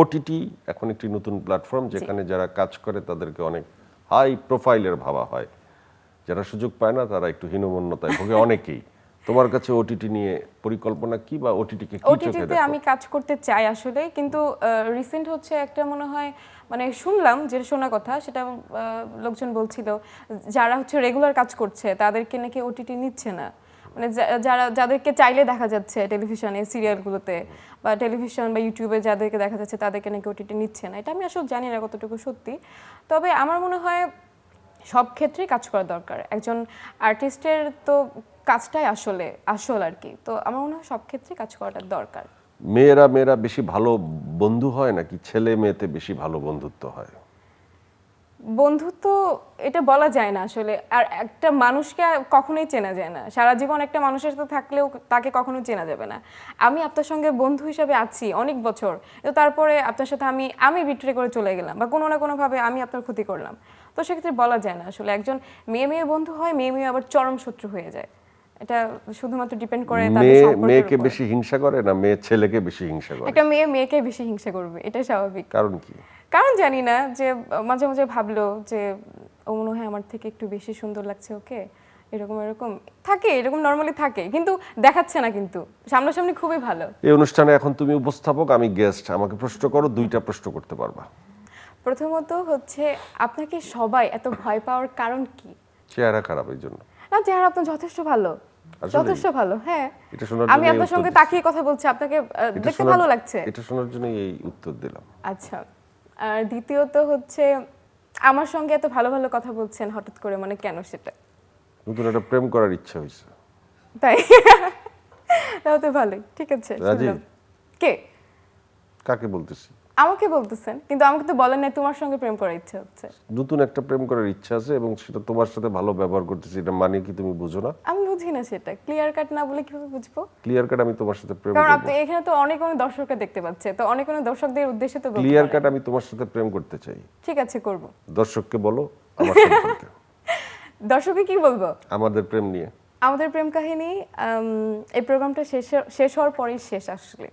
OTT এখন একটি নতুন প্ল্যাটফর্ম যেখানে যারা কাজ করে তাদেরকে অনেক হাই প্রোফাইলের ভাবা হয়, যারা সুযোগ পায় না তারা একটু হীনমন্যতায় ভোগে অনেকেই। তোমার কাছে ওটিটি নিয়ে পরিকল্পনা কি, বা ওটিটিকে কি চোখে ওটিটিতে দেখো? আমি কাজ করতে চাই আসলে, কিন্তু রিসেন্ট হচ্ছে একটা মনে হয় মানে শুনলাম, যে শোনা কথা সেটা লোকজন বলছিল যারা হচ্ছে রেগুলার কাজ করছে তাদেরকে নাকি ওটিটি নিচ্ছে না, মানে যাদেরকে চাইলে দেখা যাচ্ছে টেলিভিশনে সিরিয়ালগুলোতে বা টেলিভিশন বা ইউটিউবে যাদেরকে দেখা যাচ্ছে তাদেরকে নাকি ওটিটি নিচ্ছে না। এটা আমি আসলে জানি না কতটুকু সত্যি, তবে আমার মনে হয় সব ক্ষেত্রেই কাজ করা দরকার। একজন আর্টিস্টের তো কাজটাই আসল আর কি, তো আমার মনে হয় সব ক্ষেত্রেই কাজ করাটা দরকার। মেয়েরা বেশি ভালো বন্ধু হয় নাকি ছেলে মেয়েতে বেশি ভালো বন্ধুত্ব হয়? বন্ধুত্ব এটা বলা যায় না আসলে, আর একটা মানুষকে কখনোই চেনা যায় না। সারা জীবন একটা মানুষের সাথে থাকলেও তাকে কখনো চেনা যাবে না। আমি আপনার সঙ্গে বন্ধু হিসাবে আছি অনেক বছর, তো তারপরে আপনার সাথে আমি বিট্রে করে চলে গেলাম বা কোনো না কোনোভাবে আমি আপনার ক্ষতি করলাম, তো সেক্ষেত্রে বলা যায় না আসলে একজন মেয়ে বন্ধু হয়, মেয়ে আবার চরম শত্রু হয়ে যায়। এটা শুধুমাত্র ডিপেন্ড করে তাদের মেয়ে সম্পর্কের মেয়েকে উপর। বেশি হিংসা করে না মেয়ে ছেলেকে বেশি হিংসা করে? একটা মেয়েকে বেশি হিংসা করবে, এটাই স্বাভাবিক। কারণ কি? কারণ জানি না, যে মাঝে মাঝে ভাবলো যে ও মনে হয় আমার থেকে একটু বেশি সুন্দর লাগছে ওকে, এরকম থাকে, এরকম নর্মালি থাকে, কিন্তু দেখাচ্ছে না, কিন্তু সামনাসামনি খুবই ভালো। এই অনুষ্ঠানে এখন তুমি উপস্থাপক, আমি গেস্ট, আমাকে প্রশ্ন করো, 2টা প্রশ্ন করতে পারবা। প্রথমত হচ্ছে, আপনাকে সবাই এত ভয় পাওয়ার কারণ কি? চেহারা খারাপ এই জন্য। না, চেহারা আপনার যথেষ্ট ভালো, আসলেই? যথেষ্ট ভালো, হ্যাঁ। এটা শোনার আমি জন্যই আপনার উত্তর সঙ্গে দিচ্ছি। তাকিয়ে কথা বলছি, আপনাকে দেখতে ভালো লাগছে। এটা শোনার জন্যই এই উত্তর দিলাম। আচ্ছা, আর দ্বিতীয়ত হচ্ছে, আমার সঙ্গে এত ভালো ভালো কথা বলছেন হঠাৎ করে, মানে কেন সেটা? নতুন একটা প্রেম করার ইচ্ছা হয়েছে। তাই? তাও তো ভালোই, ঠিক আছে, রাজি? শুনলাম। কে? কাকে বলতেছি? আমাকে বলতেছেন, কিন্তু আমাকে তো বলেন নাই তোমার সঙ্গে প্রেম করার ইচ্ছা হচ্ছে। নতুন একটা প্রেম করার ইচ্ছা আছে এবং সেটা তোমার সাথে ভালো ব্যবহার করতেছি, এটা মানে কি তুমি বুঝো না? আমি বুঝি না সেটা, ক্লিয়ার কাট না বলে কিভাবে বুঝবো? ক্লিয়ার কাট আমি তোমার সাথে প্রেম কারণ করব? আপনি এখানে তো অনেক দর্শকরা দেখতে পাচ্ছে, তো অনেক দর্শকদের উদ্দেশ্যে তো বলতে ক্লিয়ার পারেন। কাট আমি তোমার সাথে প্রেম করতে চাই। ঠিক আছে, করব। দর্শককে বলো আমার সম্পর্কে, দর্শককে কি বলবো? আমাদের প্রেম নিয়ে। আমাদের প্রেম কাহিনী এই প্রোগ্রামটা শেষ হওয়ার পরেই শেষ আসলে।